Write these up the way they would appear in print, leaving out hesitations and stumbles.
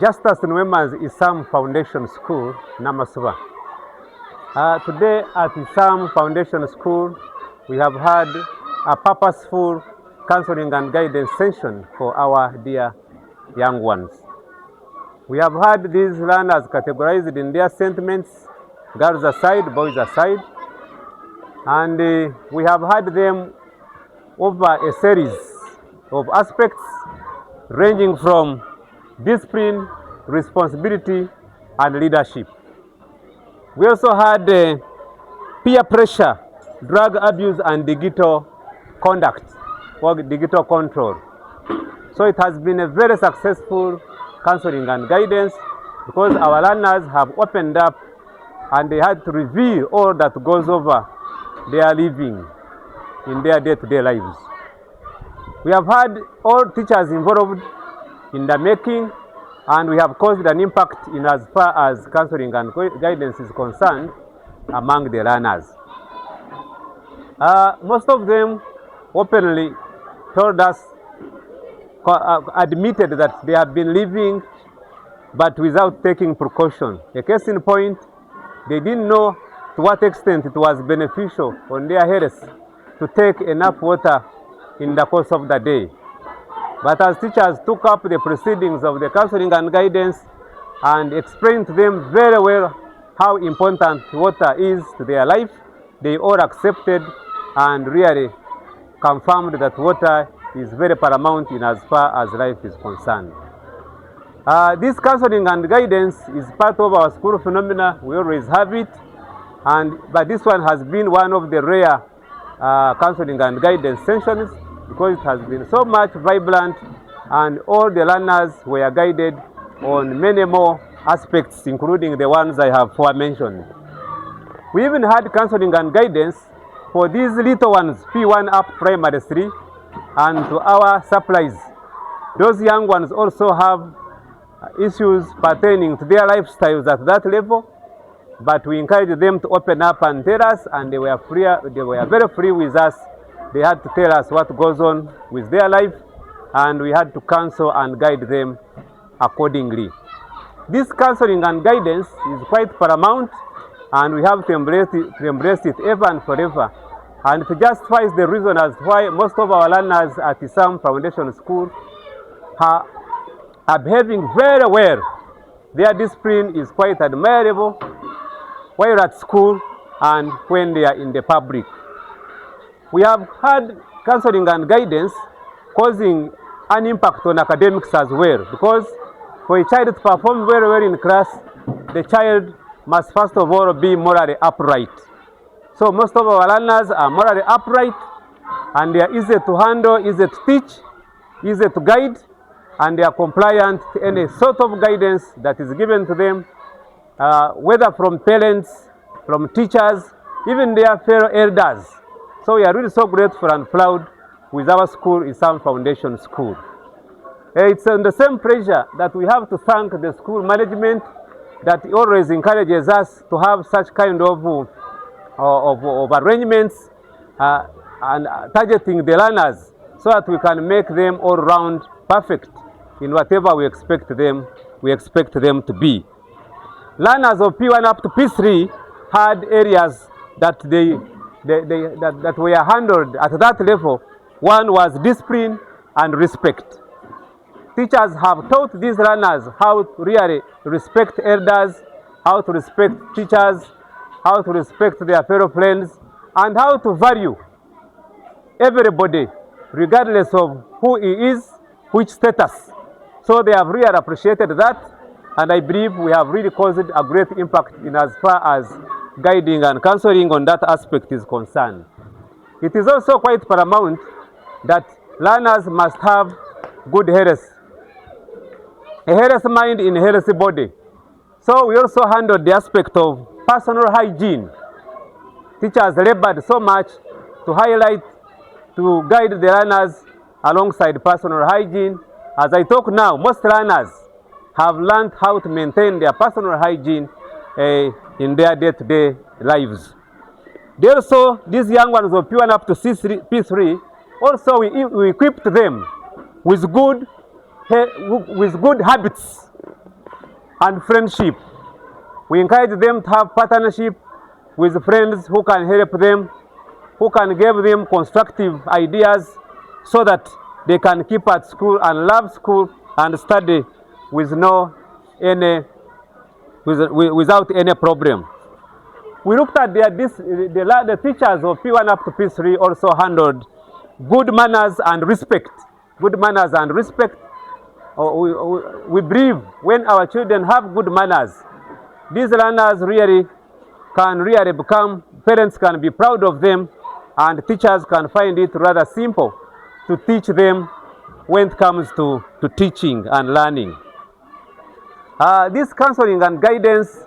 Justus Niwemanzi Isam Foundation School, Namasuba. Today at Isam Foundation School, we have had a purposeful counseling and guidance session for our dear young ones. We have had these learners categorized in their sentiments, girls aside, boys aside, and we have had them over a series of aspects ranging from discipline, responsibility, and leadership. We also had peer pressure, drug abuse, and digital conduct or digital control. So it has been a very successful counseling and guidance because our learners have opened up and they had to reveal all that goes over their living in their day-to-day lives. We have had all teachers involved in the making, and we have caused an impact in as far as counseling and guidance is concerned among the learners. Most of them openly told us, admitted that they have been living but without taking precaution. A case in point, they didn't know to what extent it was beneficial on their health to take enough water in the course of the day. But as teachers took up the proceedings of the counseling and guidance and explained to them very well how important water is to their life, they all accepted and really confirmed that water is very paramount in as far as life is concerned. This counseling and guidance is part of our school phenomena. We always have it, but this one has been one of the rare counseling and guidance sessions because it has been so much vibrant and all the learners were guided on many more aspects, including the ones I have forementioned. We even had counseling and guidance for these little ones, P1 up primary 3, and to our supplies. Those young ones also have issues pertaining to their lifestyles at that level, but we encouraged them to open up and tell us, and they were very free with us. They had to tell us what goes on with their life, and we had to counsel and guide them accordingly. This counseling and guidance is quite paramount, and we have to embrace it ever and forever. And it justifies the reason as why most of our learners at Isam Foundation School are behaving very well. Their discipline is quite admirable while at school and when they are in the public. We have had counseling and guidance causing an impact on academics as well, because for a child to perform very well in class, the child must first of all be morally upright. So most of our learners are morally upright, and they are easy to handle, easy to teach, easy to guide, and they are compliant to any sort of guidance that is given to them, whether from parents, from teachers, even their fellow elders. So we are really so grateful and proud with our school, Isam Foundation School. It's on the same pressure that we have to thank the school management that always encourages us to have such kind of arrangements and targeting the learners so that we can make them all round perfect in whatever we expect them to be. Learners of P1 up to P3 had areas that that were handled at that level. One was discipline and respect. Teachers have taught these learners how to really respect elders, how to respect teachers, how to respect their fellow friends, and how to value everybody regardless of who he is, which status. So they have really appreciated that, and I believe we have really caused a great impact in as far as guiding and counseling on that aspect is concerned. It is also quite paramount that learners must have good health, a healthy mind in a healthy body. So we also handled the aspect of personal hygiene. Teachers labored so much to highlight, to guide the learners alongside personal hygiene. As I talk now, most learners have learned how to maintain their personal hygiene in their day-to-day lives. Also, these young ones of P1 up to P3, also we equipped them with good habits and friendship. We encourage them to have partnership with friends who can help them, who can give them constructive ideas so that they can keep at school and love school and study without any problem. We looked at the teachers of P1 up to P3 also handled good manners and respect. Good manners and respect. We believe when our children have good manners, these learners can become, parents can be proud of them, and teachers can find it rather simple to teach them when it comes to teaching and learning. This counseling and guidance,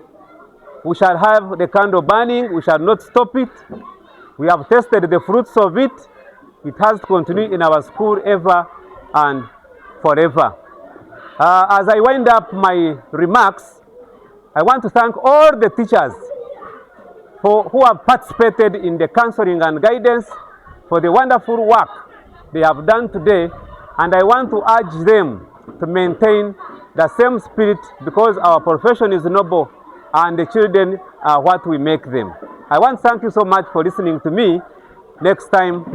we shall have the candle burning, we shall not stop it. We have tasted the fruits of it. It has to continue in our school ever and forever. As I wind up my remarks, I want to thank all the teachers who have participated in the counseling and guidance for the wonderful work they have done today, and I want to urge them to maintain the same spirit, because our profession is noble and the children are what we make them. I want to thank you so much for listening to me. Next time,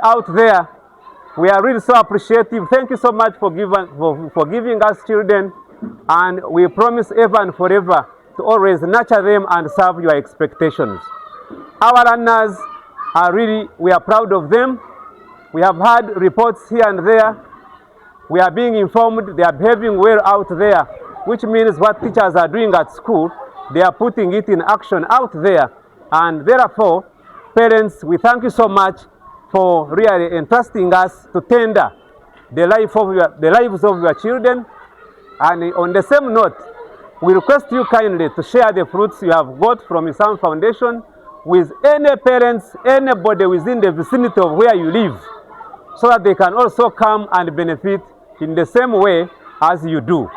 out there, we are really so appreciative. Thank you so much for giving us children, and we promise ever and forever to always nurture them and serve your expectations. Our learners are really, we are proud of them. We have had reports here and there. We are being informed they are behaving well out there, which means what teachers are doing at school, they are putting it in action out there. And therefore, parents, we thank you so much for really entrusting us to tender the lives of your children. And on the same note, we request you kindly to share the fruits you have got from Isam Foundation with any parents, anybody within the vicinity of where you live, so that they can also come and benefit in the same way as you do.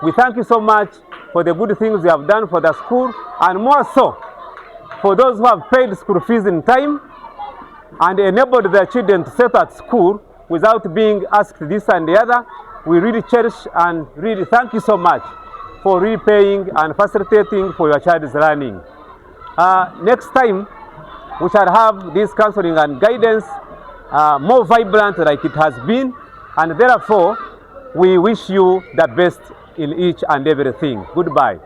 We thank you so much for the good things you have done for the school, and more so for those who have paid school fees in time and enabled their children to set at school without being asked this and the other. We really cherish and really thank you so much for repaying and facilitating for your child's learning. Next time, we shall have this counseling and guidance more vibrant like it has been, and therefore, we wish you the best in each and everything. Goodbye.